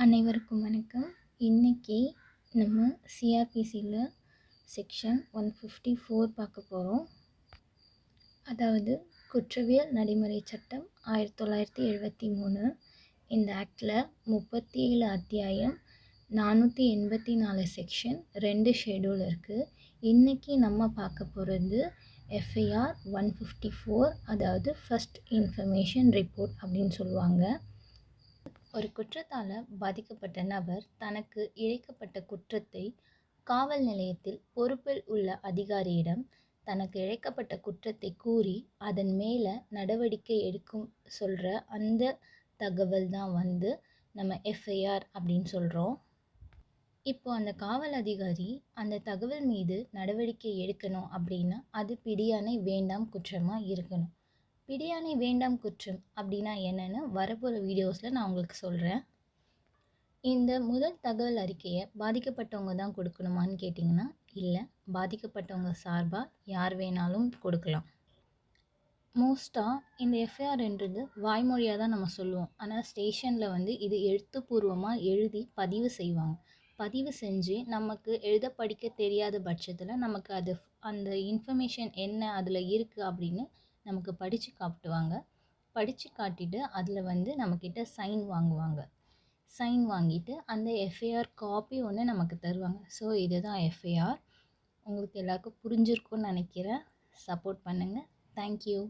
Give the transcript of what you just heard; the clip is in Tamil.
அனைவருக்கும் வணக்கம். இன்றைக்கி நம்ம சிஆர்பிசியில் செக்ஷன் 154 பார்க்க போகிறோம். அதாவது குற்றவியல் நடைமுறை சட்டம் 1973. இந்த ஆக்டில் 37 அத்தியாயம், 484 செக்ஷன், 2 ஷெடியூல் இருக்குது. இன்றைக்கி நம்ம பார்க்க போகிறது எஃப்ஐஆர் 154, அதாவது ஃபஸ்ட் இன்ஃபர்மேஷன் ரிப்போர்ட் அப்படின்னு சொல்லுவாங்க. ஒரு குற்றத்தால் பாதிக்கப்பட்ட நபர் தனக்கு இழைக்கப்பட்ட குற்றத்தை காவல் நிலையத்தில் பொறுப்பில் உள்ள அதிகாரியிடம் தனக்கு இழைக்கப்பட்ட குற்றத்தை கூறி அதன் மேலே நடவடிக்கை எடுக்கும் சொல்கிற அந்த தகவல் தான் நம்ம எஃப்ஐஆர் அப்படின்னு சொல்கிறோம். இப்போ அந்த காவல் அதிகாரி அந்த தகவல் மீது நடவடிக்கை எடுக்கணும் அப்படின்னா அது பிடியாணை வேண்டாம் குற்றமாக இருக்கணும். பிடியாணை வேண்டாம் குற்றம் அப்படின்னா என்னென்னு வரப்போகிற வீடியோஸில் நான் உங்களுக்கு சொல்கிறேன். இந்த முதல் தகவல் அறிக்கையை பாதிக்கப்பட்டவங்க தான் கொடுக்கணுமான்னு கேட்டிங்கன்னா இல்லை, பாதிக்கப்பட்டவங்க சார்பாக யார் வேணாலும் கொடுக்கலாம். மோஸ்ட்டாக இந்த எஃப்ஐஆர்ன்றது வாய்மொழியாக தான் நம்ம சொல்லுவோம். ஆனால் ஸ்டேஷனில் இது எழுத்துப்பூர்வமாக எழுதி பதிவு செய்வாங்க. பதிவு செஞ்சு நமக்கு எழுத படிக்க தெரியாத பட்சத்தில் நமக்கு அந்த இன்ஃபர்மேஷன் என்ன அதில் இருக்குது அப்படின்னு நமக்கு படித்து காட்டுவாங்க. படித்து காட்டிட்டு அதில் நம்மக்கிட்ட சைன் வாங்குவாங்க. சைன் வாங்கிட்டு அந்த எஃப்ஐஆர் காப்பி ஒன்று நமக்கு தருவாங்க. ஸோ இதுதான் எஃப்ஐஆர். உங்களுக்கு எல்லாருக்கும் புரிஞ்சிருக்கும்னு நினைக்கிறேன். சப்போர்ட் பண்ணுங்கள். தேங்க்யூ.